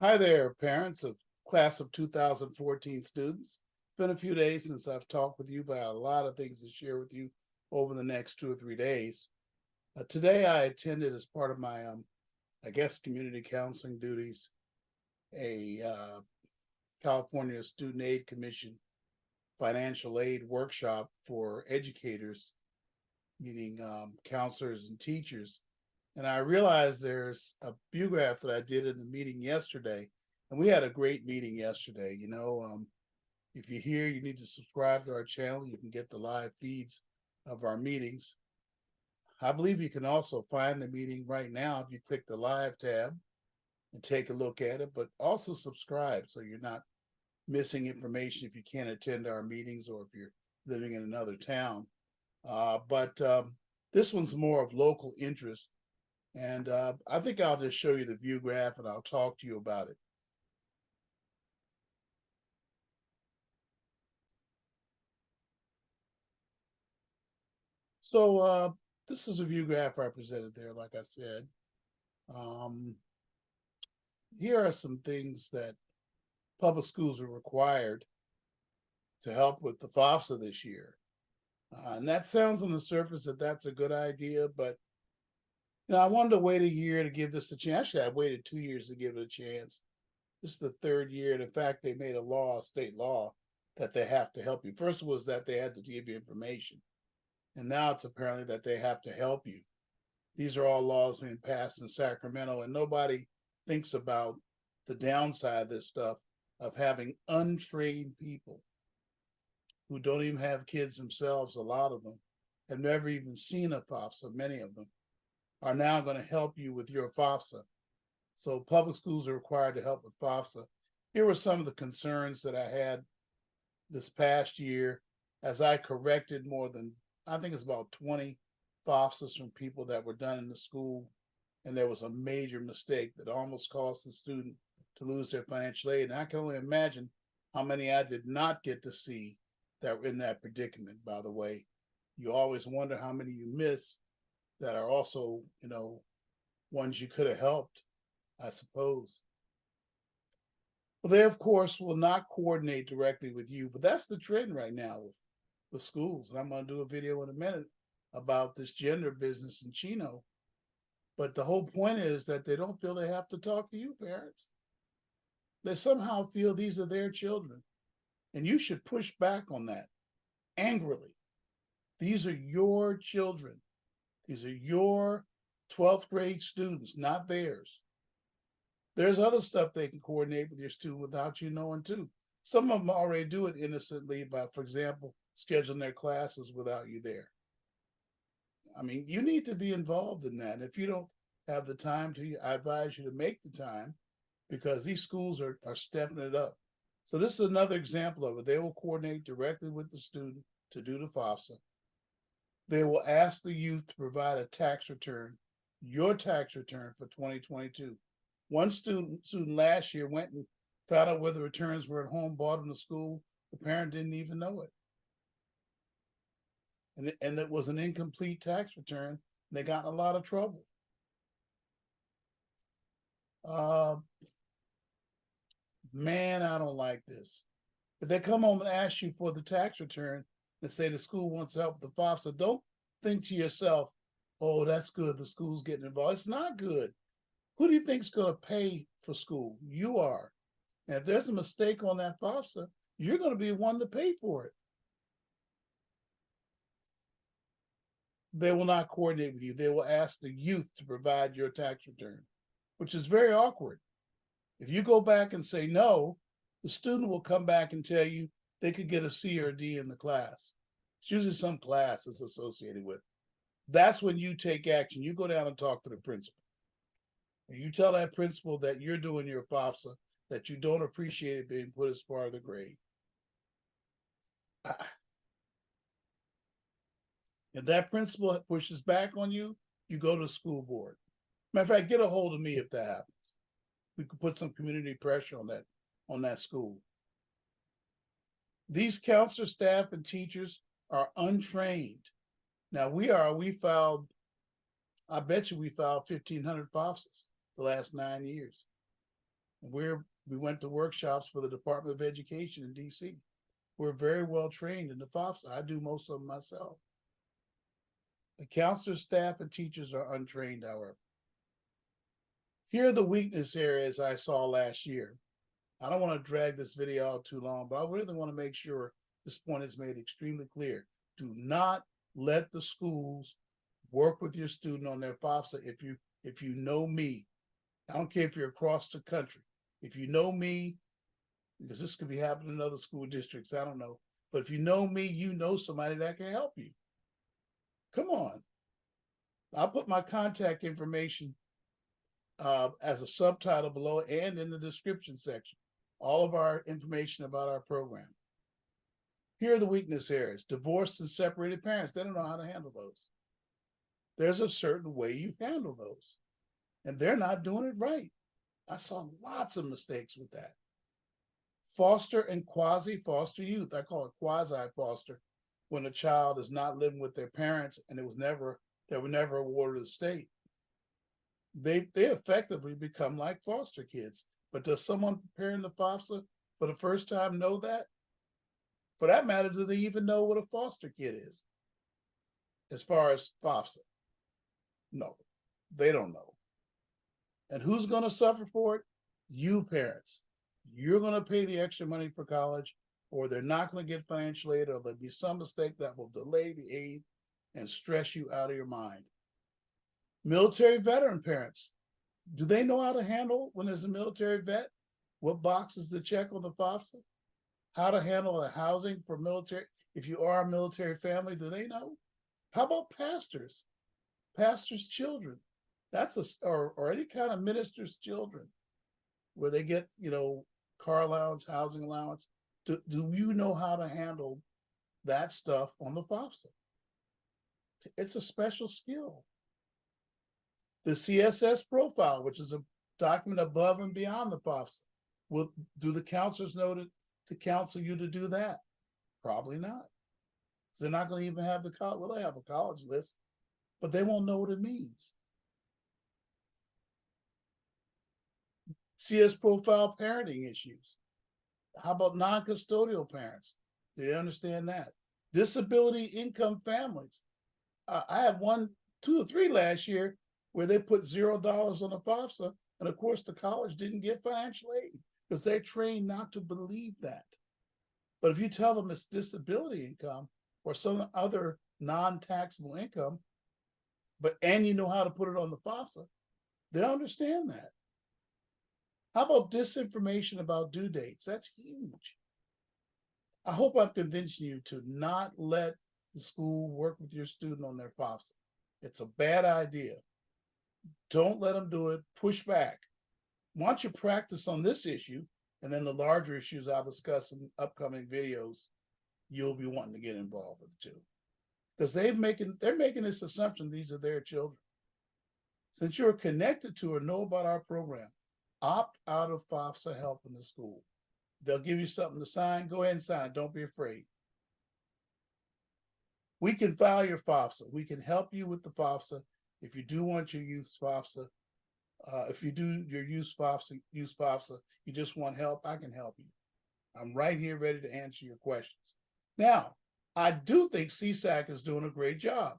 Hi there, parents of class of 2014 students. It's been a few days since I've talked with you, but I have a lot of things to share with you over the next 2 or 3 days. Today, I attended as part of my, community counseling duties, a California Student Aid Commission financial aid workshop for educators, meaning counselors and teachers. And I realized there's a biograph that I did in the meeting yesterday, and we had a great meeting yesterday. If you're here, you need to subscribe to our channel. You can get the live feeds of our meetings. I believe you can also find the meeting right now if you click the live tab and take a look at it, but also subscribe so you're not missing information if you can't attend our meetings or if you're living in another town. But this one's more of local interest. And I think I'll just show you the view graph and I'll talk to you about it. So this is a view graph represented there, like I said. Um, Here are some things that public schools are required to help with the FAFSA this year. And that sounds on the surface that that's a good idea, but I wanted to wait a year to give this a chance. Actually, I waited 2 years to give it a chance. This is the third year, and in fact, they made a state law, that they have to help you. First was that they had to give you information, and now it's apparently that they have to help you. These are all laws being passed in Sacramento, and nobody thinks about the downside of this stuff of having untrained people who don't even have kids themselves. A lot of them have never even seen a FAFSA. Many of them are now going to help you with your FAFSA. So public schools are required to help with FAFSA. Here were some of the concerns that I had this past year as I corrected more than, I think it's about 20 FAFSAs from people that were done in the school. And there was a major mistake that almost caused the student to lose their financial aid. And I can only imagine how many I did not get to see that were in that predicament, by the way. You always wonder how many you miss that are also, ones you could have helped, I suppose. Well, they, of course, will not coordinate directly with you, but that's the trend right now with schools. And I'm going to do a video in a minute about this gender business in Chino. But the whole point is that they don't feel they have to talk to you, parents. They somehow feel these are their children. And you should push back on that angrily. These are your children. These are your 12th grade students, not theirs. There's other stuff they can coordinate with your student without you knowing too. Some of them already do it innocently by, for example, scheduling their classes without you there. I mean, you need to be involved in that. If you don't have the time to, I advise you to make the time because these schools are stepping it up. So this is another example of it. They will coordinate directly with the student to do the FAFSA. They will ask the youth to provide a tax return, your tax return for 2022. One student last year went and found out whether returns were at home, bought in the school. The parent didn't even know it. And it was an incomplete tax return. And they got in a lot of trouble. Uh, Man, I don't like this. If they come home and ask you for the tax return and say the school wants help with the FAFSA, don't think to yourself, oh, that's good. The school's getting involved. It's not good. Who do you think is going to pay for school? You are. And if there's a mistake on that FAFSA, you're going to be the one to pay for it. They will not coordinate with you. They will ask the youth to provide your tax return, which is very awkward. If you go back and say no, the student will come back and tell you they could get a C or a D in the class. It's usually some class is associated with. That's when you take action. You go down and talk to the principal. And you tell that principal that you're doing your FAFSA, that you don't appreciate it being put as part of the grade. If that principal pushes back on you, you go to the school board. Matter of fact, get a hold of me if that happens. We could put some community pressure on that school. These counselor staff and teachers are untrained. Now we filed, I bet you we filed 1,500 FAFSAs the last 9 years. We went to workshops for the Department of Education in DC. We're very well trained in the FAFSA. I do most of them myself. The counselors, staff, and teachers are untrained, however. Here are the weakness areas I saw last year. I don't want to drag this video out too long, but I really want to make sure this point is made extremely clear. Do not let the schools work with your student on their FAFSA. If you know me, I don't care if you're across the country. If you know me, because this could be happening in other school districts, I don't know. But if you know me, you know somebody that can help you. Come on. I'll put my contact information as a subtitle below and in the description section. All of our information about our program. Here are the weakness areas. Divorced and separated parents. They don't know how to handle those. There's a certain way you handle those. And they're not doing it right. I saw lots of mistakes with that. Foster and quasi-foster youth. I call it quasi-foster when a child is not living with their parents and they were never awarded a state. They effectively become like foster kids. But does someone preparing the FAFSA for the first time know that? For that matter, do they even know what a foster kid is? As far as FAFSA? No, they don't know. And who's going to suffer for it? You parents. You're going to pay the extra money for college, or they're not going to get financial aid, or there'll be some mistake that will delay the aid and stress you out of your mind. Military veteran parents. Do they know how to handle when there's a military vet? What boxes to check on the FAFSA? How to handle the housing for military? If you are a military family, do they know? How about pastors? Pastors' children. Or any kind of minister's children where they get, car allowance, housing allowance. Do you know how to handle that stuff on the FAFSA? It's a special skill. The CSS Profile, which is a document above and beyond the FAFSA. Do the counselors know to counsel you to do that? Probably not. They're not going to even have they have a college list, but they won't know what it means. CS Profile parenting issues. How about non-custodial parents? Do they understand that? Disability income families. I had 1, 2, or 3 last year where they put $0 on the FAFSA, and of course the college didn't get financial aid because they're trained not to believe that. But if you tell them it's disability income or some other non-taxable income, and you know how to put it on the FAFSA, they'll understand that. How about disinformation about due dates? That's huge. I hope I'm convincing you to not let the school work with your student on their FAFSA. It's a bad idea. Don't let them do it. Push back. Why don't you practice on this issue, and then the larger issues I'll discuss in upcoming videos, you'll be wanting to get involved with too. Because they're making this assumption these are their children. Since you're connected to or know about our program, opt out of FAFSA help in the school. They'll give you something to sign. Go ahead and sign. Don't be afraid. We can file your FAFSA. We can help you with the FAFSA. If you do want your youth FAFSA, if you do your youth FAFSA, you just want help, I can help you. I'm right here ready to answer your questions. Now, I do think CSAC is doing a great job.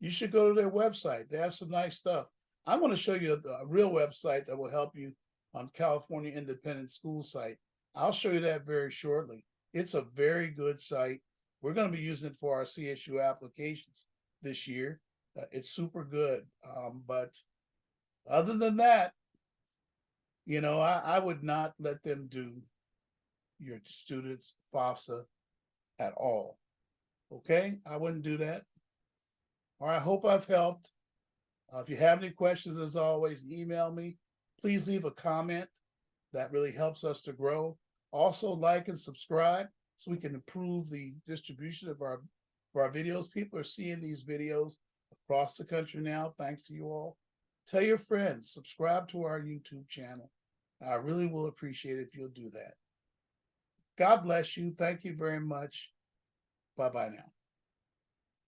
You should go to their website. They have some nice stuff. I'm going to show you a real website that will help you on California Independent School site. I'll show you that very shortly. It's a very good site. We're going to be using it for our CSU applications this year. It's super good. But other than that, I would not let them do your students' FAFSA at all. Okay? I wouldn't do that. All right, I hope I've helped. If you have any questions, as always, email me. Please leave a comment. That really helps us to grow. Also, like and subscribe so we can improve the distribution of our videos. People are seeing these videos across the country now, thanks to you all. Tell your friends, subscribe to our YouTube channel. I really will appreciate it if you'll do that. God bless you. Thank you very much. Bye-bye now.